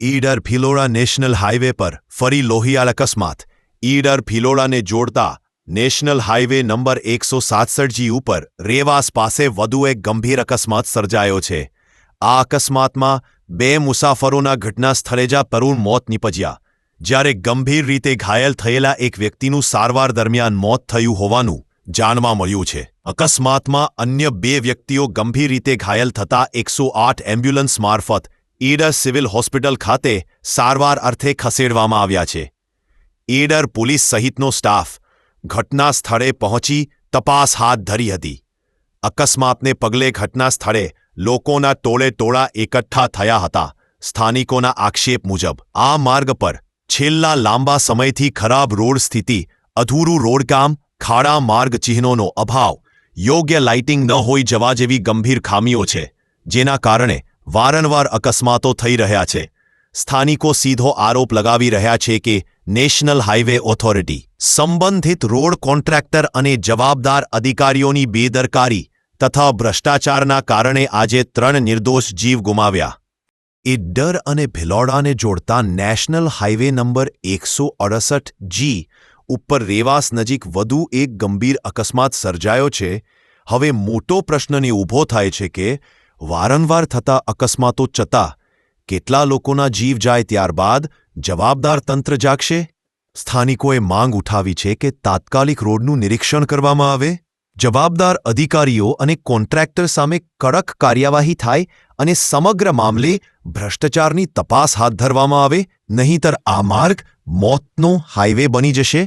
Idar Bhiloda national highway પર ફરી લોહિયાળ અકસ્માત. ઈડર ભિલોડાને જોડતા નેશનલ હાઈવે નંબર 167G ઉપર રેવાસ પાસે વધુ એક ગંભીર અકસ્માત સર્જાયો છે. આ અકસ્માતમાં 2 મુસાફરોના ઘટના સ્થળે જ કરુણ મોત નીપજ્યા, જ્યારે ગંભીર રીતે ઘાયલ થયેલા એક વ્યક્તિનું સારવાર દરમિયાન મોત થયું હોવાનું જાણવા મળ્યું છે. અકસ્માતમાં અન્ય 2 વ્યક્તિઓ ગંભીર રીતે ઘાયલ થતા 108 એમ્બ્યુલન્સ મારફત ઈડર સિવિલ હોસ્પિટલ ખાતે સારવાર અર્થે ખસેડવામાં આવ્યા છે. ઈડર પોલીસ સહિતનો સ્ટાફ ઘટના સ્થળે પહોંચી તપાસ હાથ ધરી હતી. અકસ્માતને પગલે ઘટના સ્થળે લોકોના ટોળેટોળા એકઠા થયા હતા. સ્થાનિકોના આક્ષેપ મુજબ આ માર્ગ પર છેલ્લા લાંબા સમયથી ખરાબ રોડ સ્થિતિ, અધૂરું રોડકામ, ખાડા માર્ગ ચિહ્નોનો અભાવ, યોગ્ય લાઇટિંગ ન હોઈ જવા જેવી ગંભીર ખામીઓ છે, જેના કારણે વારંવાર અકસ્માતો થઈ રહ્યા છે. સ્થાનિકો સીધો આરોપ લગાવી રહ્યા છે કે નેશનલ હાઈવે ઓથોરિટી, સંબંધિત રોડ કોન્ટ્રાક્ટર અને જવાબદાર અધિકારીઓની બેદરકારી તથા ભ્રષ્ટાચારના કારણે આજે 3 નિર્દોષ જીવ ગુમાવ્યા. ઈડર અને ભિલોડાને જોડતા નેશનલ હાઈવે નંબર 168G ઉપર રેવાસ નજીક વધુ એક ગંભીર અકસ્માત સર્જાયો છે. હવે મોટો પ્રશ્ન ઊભો થાય છે કે વારંવાર થતા અકસ્માતો છતાં કેટલા લોકોના જીવ જાય ત્યારબાદ જવાબદાર તંત્ર જાગશે? સ્થાનિકોએ માંગ ઉઠાવી છે કે તાત્કાલિક રોડનું નિરીક્ષણ કરવામાં આવે, જવાબદાર અધિકારીઓ અને કોન્ટ્રાક્ટર સામે કડક કાર્યવાહી થાય અને સમગ્ર મામલે ભ્રષ્ટાચારની તપાસ હાથ ધરવામાં આવે, નહીંતર આ માર્ગ મોતનો હાઈવે બની જશે.